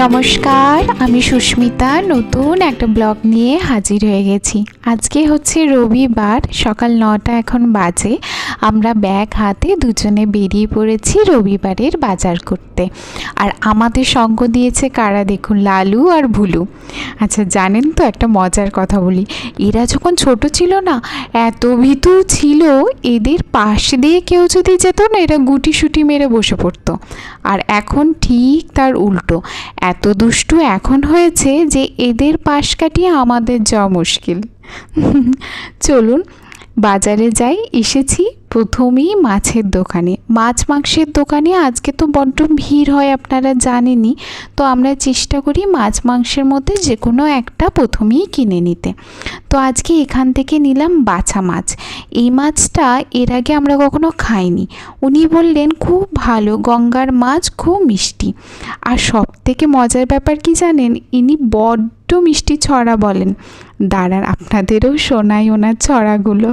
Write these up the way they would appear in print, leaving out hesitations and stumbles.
নমস্কার, আমি সুস্মিতা নতুন একটা ব্লগ নিয়ে হাজির হয়ে গেছি। আজকে হচ্ছে রবিবার, সকাল 9টা এখন বাজে। আমরা ব্যাগ হাতে দুজনে বেরিয়ে পড়েছি রবিবারের বাজার করতে। আর আমাদের সঙ্গ দিয়েছে কারা দেখুন, লালু আর ভুলু। আচ্ছা জানেন তো, একটা মজার কথা বলি, এরা যখন ছোট ছিল না এত ভীতু ছিল, এদের পাশ দিয়ে কেউ যদি যেত না এরা গুটি সুটি মেরে বসে পড়তো। আর এখন ঠিক তার উল্টো, এত দুষ্টু এখন হয়েছে যে এদের পাশ কাটিয়ে আমাদের যাওয়া মুশকিল। চলুন বাজারে যাই। এসেছি প্রথমেই মাছের দোকানে, মাছ মাংসের দোকানে আজকে তো বড্ড ভিড় হয় আপনারা জানেনই। তো আমরা চেষ্টা করি মাছ মাংসের মধ্যে যে কোনো একটা প্রথমেই কিনে নিতে। তো আজকে এখান থেকে নিলাম বাছা মাছ। এই মাছটা এর আগে আমরা কখনো খাইনি। উনি বললেন খুব ভালো, গঙ্গার মাছ, খুব মিষ্টি। আর সব থেকে মজার ব্যাপার কি জানেন, ইনি বড্ড মিষ্টি ছড়া বলেন। দাঁড়ান আপনাদেরও শোনাই ওনার ছড়াগুলো।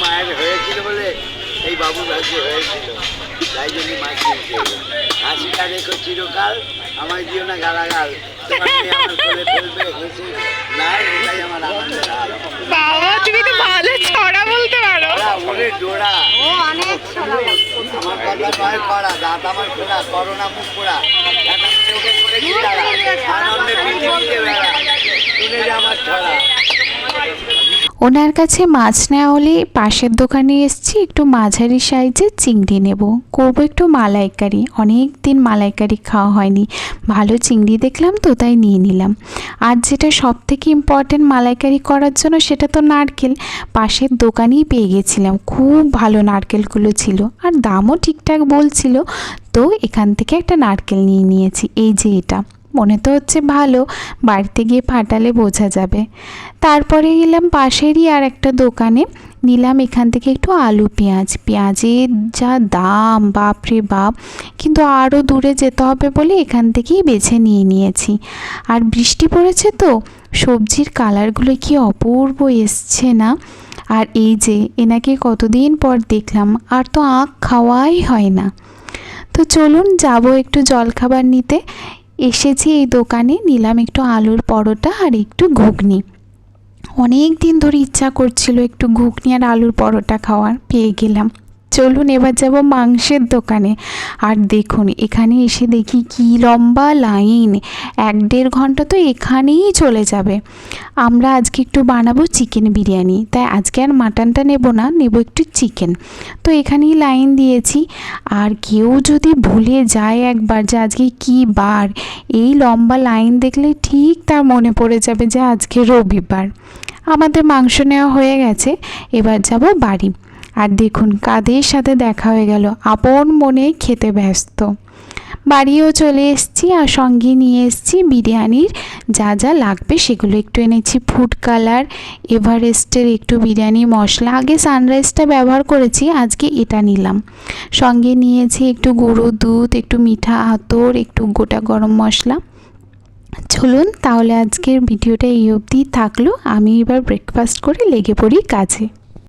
মায়ের হয়েছিল বলে এই বাবুর রাজ্যে হয়েছিল, তাই জন্য মাছ হাসিটা রেখো চিরকাল, আমার দিও না গালাগাল, বাবা তুমি তো ভালো ছড়া বলতে পারো। ওরে ডোরা, আমার কথা নয় করা, দাঁত আমার খোলা, করোনা মুখ পোড়া, আনন্দে পৃথিবীতে বেড়া, শুনে যে আমার ছড়া। ওনার কাছে মাছ নেওয়া হলে পাশের দোকানে এসেছি, একটু মাঝারি সাইজের চিংড়ি নেব, করবো একটু মালাইকারি। অনেক দিন মালাইকারি খাওয়া হয়নি, ভালো চিংড়ি দেখলাম তো তাই নিয়ে নিলাম। আর যেটা সব থেকে ইম্পর্টেন্ট মালাইকারি করার জন্য সেটা তো নারকেল। পাশের দোকানেই পেয়ে গেছিলাম, খুব ভালো নারকেলগুলো ছিল আর দামও ঠিকঠাক বলছিল। তো এখান থেকে একটা নারকেল নিয়ে নিয়েছি, এই যে এটা। মনে তো হচ্ছে ভালো, বাড়িতে গিয়ে ফাটালে বোঝা যাবে। তারপরে গেলাম পাশেরই আর একটা দোকানে, নিলাম এখান থেকে একটু আলু পেঁয়াজ। পেঁয়াজের যা দাম, বাপরে বাপ! কিন্তু আরও দূরে যেতে হবে বলে এখান থেকেই বেছে নিয়েছি। আর বৃষ্টি পড়েছে তো সবজির কালারগুলো কি অপূর্ব এসছে না। আর এই যে এনাকে কতদিন পর দেখলাম, আর তো আখ খাওয়াই হয় না। তো চলুন যাব একটু জলখাবার নিতে। এসেছি এই দোকানে, নিলাম একটু আলুর পরোটা আর একটু ঘুগনি। অনেক দিন ধরে ইচ্ছা করছিল একটু ঘুগনি আর আলুর পরোটা খাওয়ার, পেয়ে গেলাম। চলুন এবার যাব মাংসের দোকানে। আর দেখুন এখানে এসে দেখি কি লম্বা লাইন, 1-1.5 ঘন্টা তো এখানেই চলে যাবে। আমরা আজকে একটু বানাবো চিকেন বিরিয়ানি, তাই আজকে আর মাটনটা নেব না, নেব একটু চিকেন। তো এখানেই লাইন দিয়েছি। আর কেউ যদি ভুলে যায় একবার যে আজকে কী বার, এই লম্বা লাইন দেখলে ঠিক তার মনে পড়ে যাবে যে আজকে রবিবার। আমাদের মাংস নেওয়া হয়ে গেছে, এবার যাব বাড়ি। আর দেখুন কাদের সাথে দেখা হয়ে গেল, আপন মনে খেতে ব্যস্ত। বাড়িও চলে এসেছি আর সঙ্গে নিয়ে এসেছি বিরিয়ানির যা যা লাগবে সেগুলো। একটু এনেছি ফুড কালার, এভারেস্টের একটু বিরিয়ানি মশলা, আগে সানরাইজটা ব্যবহার করেছি, আজকে এটা নিলাম। সঙ্গে নিয়েছি একটু গুঁড়ো দুধ, একটু মিঠা আতর, একটু গোটা গরম মশলা। চলুন তাহলে আজকের ভিডিওটা এই অবধি থাকলো, আমি এবার ব্রেকফাস্ট করে লেগে পড়ি কাজে।